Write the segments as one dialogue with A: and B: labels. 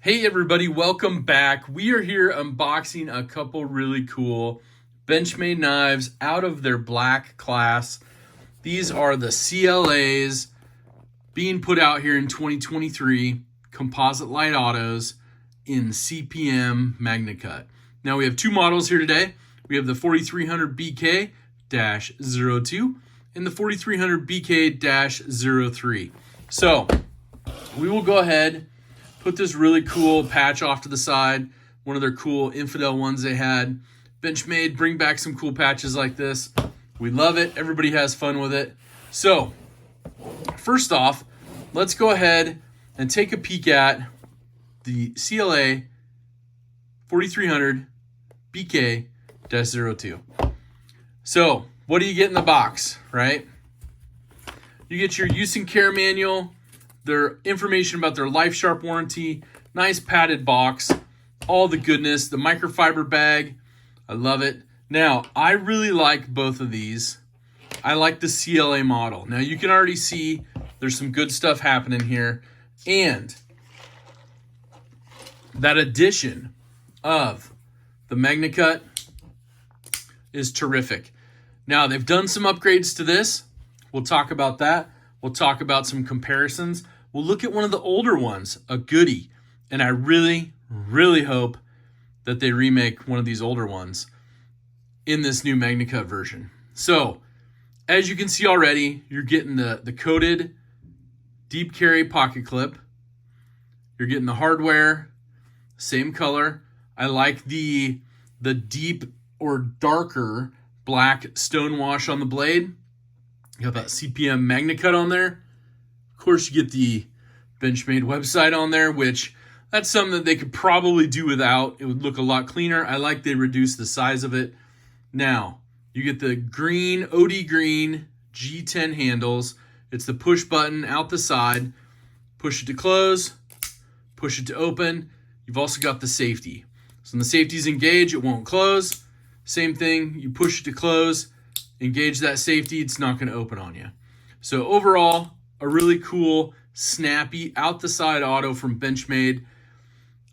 A: Hey everybody, welcome back. We are here unboxing a couple really cool Benchmade knives out of their black class. These are the CLAs being put out here in 2023, composite light autos in CPM-Magnacut. Now we have two models here today. We have the 4300 BK-02 and the 4300 BK-03. So we will go ahead, put this really cool patch off to the side, one of their cool Infidel ones they had. Benchmade, bring back some cool patches like this. We love it. Everybody has fun with it. So, first off, let's go ahead and take a peek at the CLA 4300 BK-02. So, what do you get in the box, right? You get your use and care manual, their information about their Life Sharp warranty, nice padded box, all the goodness, the microfiber bag. I love it. Now, I really like both of these. I like the CLA model. Now, you can already see there's some good stuff happening here. And that addition of the Magnacut is terrific. Now, they've done some upgrades to this. We'll talk about that. We'll talk about some comparisons. We'll look at one of the older ones, a goodie. And I really, really hope that they remake one of these older ones in this new Magnacut version. So, as you can see already, you're getting the coated deep carry pocket clip. You're getting the hardware, same color. I like the deep or darker black stonewash on the blade. You got that CPM-Magnacut on there. Of course, you get the Benchmade website on there, which that's something that they could probably do without. It would look a lot cleaner. I like they reduced the size of it. Now, you get the green, OD green G10 handles. It's the push button out the side. Push it to close, push it to open. You've also got the safety. So when the safety's engaged, it won't close. Same thing, you push it to close, engage that safety, it's not going to open on you. So overall, a really cool, snappy, out the side auto from Benchmade.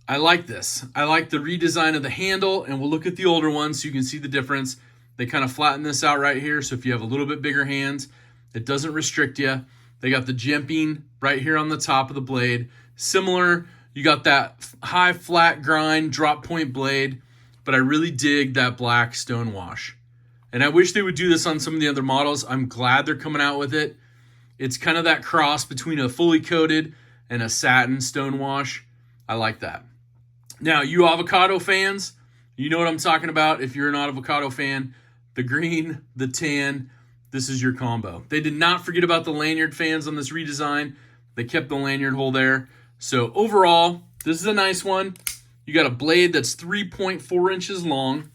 A: I like this. I like the redesign of the handle, and we'll look at the older ones so you can see the difference. They kind of flatten this out right here, so if you have a little bit bigger hands, it doesn't restrict you. They got the jimping right here on the top of the blade. Similar, you got that high flat grind drop point blade, but I really dig that black stonewash. And I wish they would do this on some of the other models. I'm glad they're coming out with it. It's kind of that cross between a fully coated and a satin stonewash. I like that. Now, you avocado fans, you know what I'm talking about. If you're an avocado fan, the green, the tan, this is your combo. They did not forget about the lanyard fans on this redesign. They kept the lanyard hole there. So overall, this is a nice one. You got a blade that's 3.4 inches long.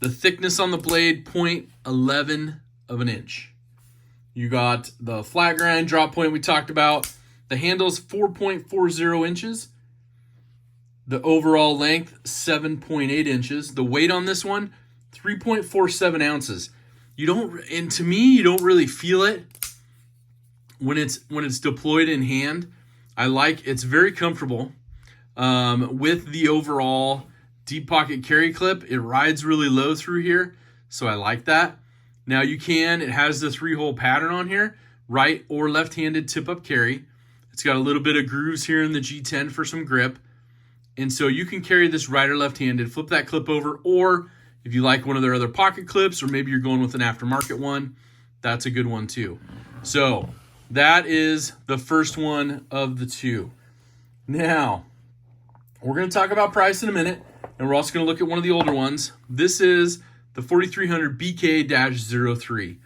A: The thickness on the blade, 0.11 of an inch. You got the flat grind drop point we talked about. The handle's 4.40 inches. The overall length, 7.8 inches. The weight on this one, 3.47 ounces. And to me, you don't really feel it when it's deployed in hand. It's very comfortable with the overall deep pocket carry clip. It rides really low through here, so I like that. Now it has the 3-hole pattern on here, right or left-handed tip-up carry. It's got a little bit of grooves here in the G10 for some grip. And so you can carry this right or left-handed, flip that clip over, or if you like one of their other pocket clips, or maybe you're going with an aftermarket one, that's a good one too. So that is the first one of the two. Now, we're going to talk about price in a minute, and we're also going to look at one of the older ones. This is the 4300 BK-03.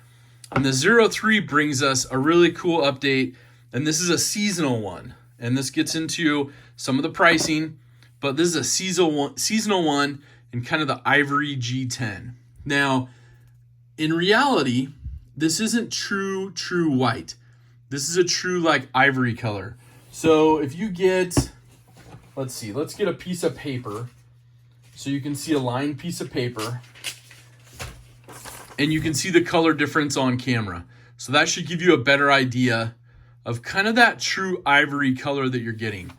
A: And the 03 brings us a really cool update, and this is a seasonal one. And this gets into some of the pricing, but this is a seasonal one in kind of the ivory G10. Now, in reality, this isn't true white. This is a true like ivory color. So if you get, let's get a piece of paper so you can see a lined piece of paper. And you can see the color difference on camera. So that should give you a better idea of kind of that true ivory color that you're getting.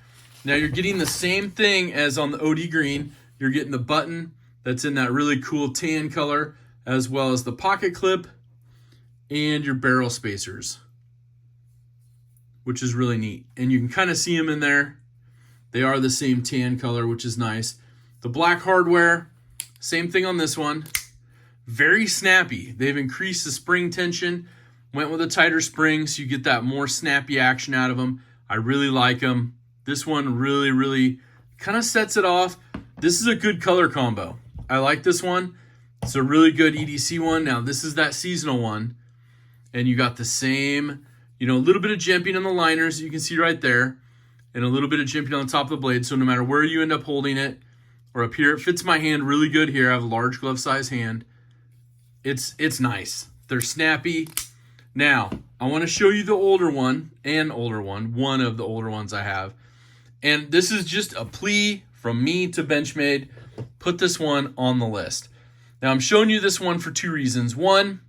A: Now you're getting the same thing as on the OD green. You're getting the button that's in that really cool tan color, as well as the pocket clip and your barrel spacers, which is really neat. And you can kind of see them in there. They are the same tan color, which is nice. The black hardware, same thing on this one. Very snappy. They've increased the spring tension, went with a tighter spring, so you get that more snappy action out of them. I really like them. This one really kind of sets it off. This is a good color combo. I like this one. It's a really good EDC one. Now, this is that seasonal one. And you got the same, a little bit of jimping on the liners, you can see right there, and a little bit of jimping on the top of the blade. So no matter where you end up holding it, or up here, it fits my hand really good here. I have a large glove size hand. It's nice. They're snappy. Now, I want to show you the older one, one of the older ones I have. And this is just a plea from me to Benchmade. Put this one on the list. Now, I'm showing you this one for two reasons. One,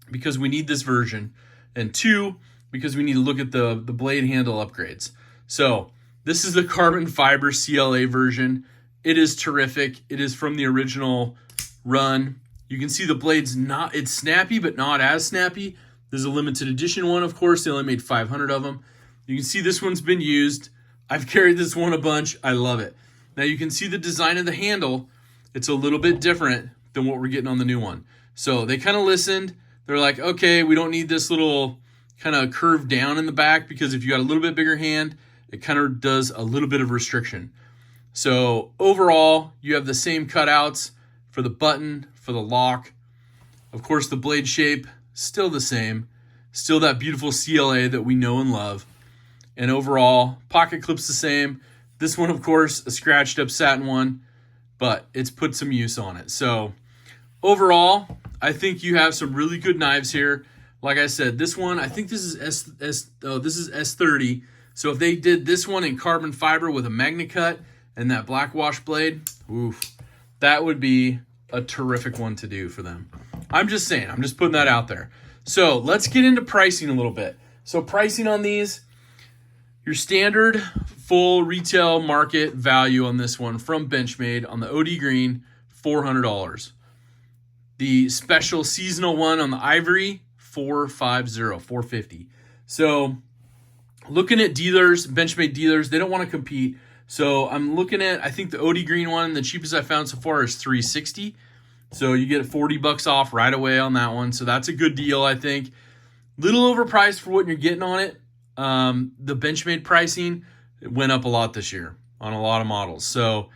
A: because we need this version. And two, because we need to look at the blade handle upgrades. So, this is the carbon fiber CLA version. It is terrific. It is from the original run. You can see the blade's it's snappy, but not as snappy. There's a limited edition one, of course. They only made 500 of them. You can see this one's been used. I've carried this one a bunch. I love it. Now you can see the design of the handle. It's a little bit different than what we're getting on the new one. So they kind of listened. They're like, okay, we don't need this little kind of curve down in the back, because if you got a little bit bigger hand, it kind of does a little bit of restriction. So overall, you have the same cutouts for the button, for the lock. Of course, the blade shape, still the same. Still that beautiful CLA that we know and love. And overall, pocket clip's the same. This one, of course, a scratched up satin one, but it's put some use on it. So overall, I think you have some really good knives here. Like I said, this one, I think this is this is S30. So if they did this one in carbon fiber with a Magnacut and that black wash blade, oof, that would be a terrific one to do for them. I'm just saying, I'm just putting that out there. So let's get into pricing a little bit. So pricing on these, your standard full retail market value on this one from Benchmade on the OD green, $400. The special seasonal one on the ivory, $450. So looking at dealers, Benchmade dealers, they don't want to compete. So I'm looking at, I think the OD green one, the cheapest I found so far is $360. So you get $40 off right away on that one. So that's a good deal, I think. Little overpriced for what you're getting on it. The Benchmade pricing, it went up a lot this year on a lot of models. So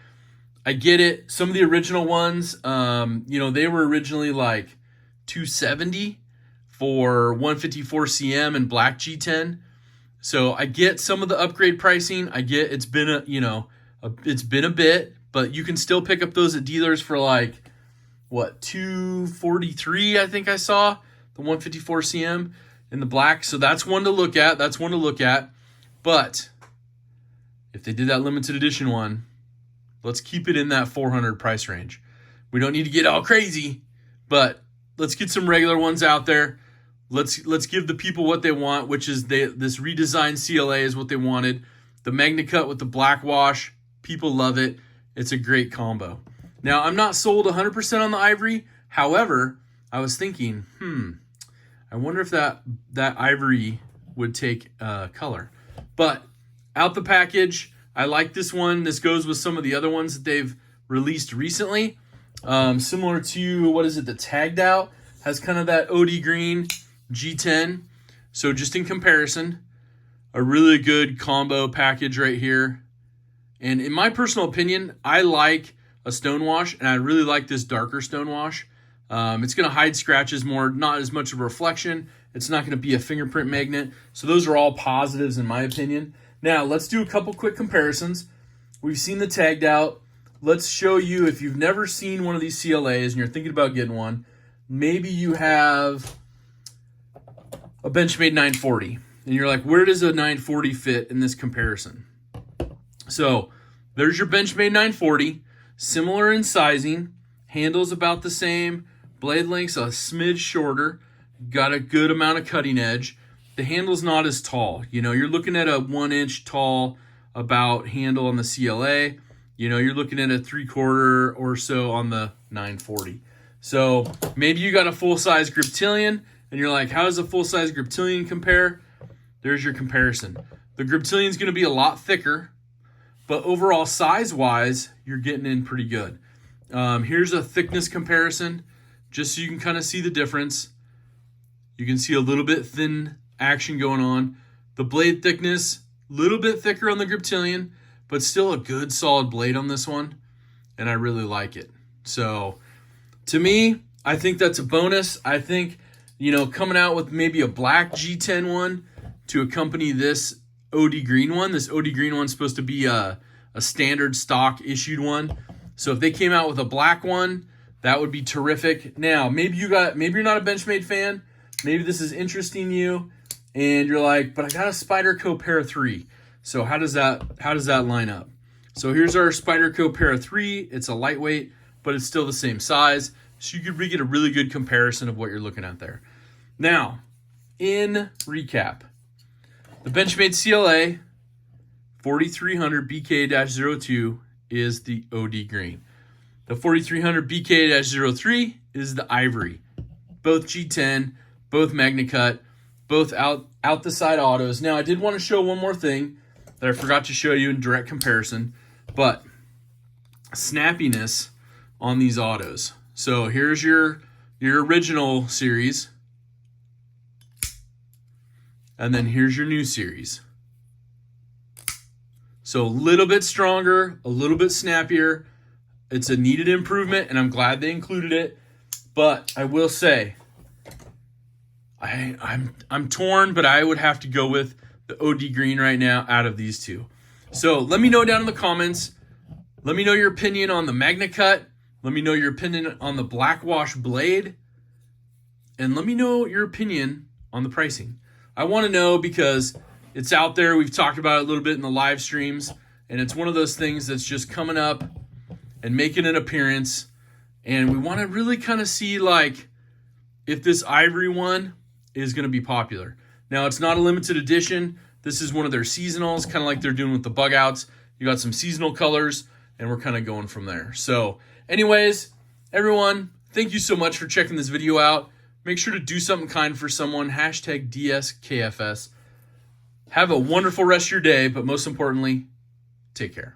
A: I get it. Some of the original ones, they were originally like $270 for 154 CM and black G10. So I get some of the upgrade pricing. I get it's been a bit, but you can still pick up those at dealers for like $243, I think I saw the 154 CM in the black. So that's one to look at. But if they did that limited edition one, let's keep it in that $400 price range. We don't need to get all crazy, but let's get some regular ones out there. Let's give the people what they want, which is this redesigned CLA is what they wanted. The Magnacut with the black wash, people love it. It's a great combo. Now, I'm not sold 100% on the ivory. However, I was thinking, I wonder if that ivory would take color. But out the package, I like this one. This goes with some of the other ones that they've released recently. Similar to, the tagged out has kind of that OD green G10. So just in comparison, a really good combo package right here. And in my personal opinion, I like a stonewash, and I really like this darker stonewash. It's going to hide scratches more, not as much of a reflection. It's not going to be a fingerprint magnet. So those are all positives in my opinion. Now, let's do a couple quick comparisons. We've seen the tagged out. Let's show you, if you've never seen one of these CLAs and you're thinking about getting one, maybe you have a Benchmade 940, and you're like, where does a 940 fit in this comparison? So there's your Benchmade 940, similar in sizing, handle's about the same, blade length's a smidge shorter, got a good amount of cutting edge. The handle's not as tall. You're looking at a 1 inch tall about handle on the CLA. You know, you're looking at a 3/4 or so on the 940. So maybe you got a full-size Griptilian and you're like, how does a full-size Griptilian compare? There's your comparison. The Griptilian is going to be a lot thicker, but overall size-wise, you're getting in pretty good. Here's a thickness comparison, just so you can kind of see the difference. You can see a little bit thin action going on. The blade thickness, a little bit thicker on the Griptilian, but still a good solid blade on this one, and I really like it. So to me, I think that's a bonus. I think, you know, coming out with maybe a black G10 one to accompany this OD green one. This OD green one's supposed to be a standard stock issued one. So if they came out with a black one, that would be terrific. Now, maybe you're not a Benchmade fan. Maybe this is interesting you, and you're like, but I got a Spyderco Para 3. So how does that line up? So here's our Spyderco Para 3. It's a lightweight, but it's still the same size. So you could get a really good comparison of what you're looking at there. Now, in recap, the Benchmade CLA 4300 BK-02 is the OD green. The 4300 BK-03 is the ivory. Both G10, both Magnacut, both out the side autos. Now, I did want to show one more thing that I forgot to show you in direct comparison, but snappiness on these autos. So here's your original series, and then here's your new series. So a little bit stronger, a little bit snappier. It's a needed improvement, and I'm glad they included it. But I will say, I'm torn, but I would have to go with the OD green right now out of these two. So let me know down in the comments. Let me know your opinion on the Magnacut. Let me know your opinion on the black wash blade. And let me know your opinion on the pricing. I want to know because it's out there. We've talked about it a little bit in the live streams. And it's one of those things that's just coming up and making an appearance. And we want to really kind of see like if this ivory one is going to be popular. Now, it's not a limited edition. This is one of their seasonals, kind of like they're doing with the bug outs. You got some seasonal colors, and we're kind of going from there. So anyways, everyone, thank you so much for checking this video out. Make sure to do something kind for someone. #DSKFS. Have a wonderful rest of your day, but most importantly, take care.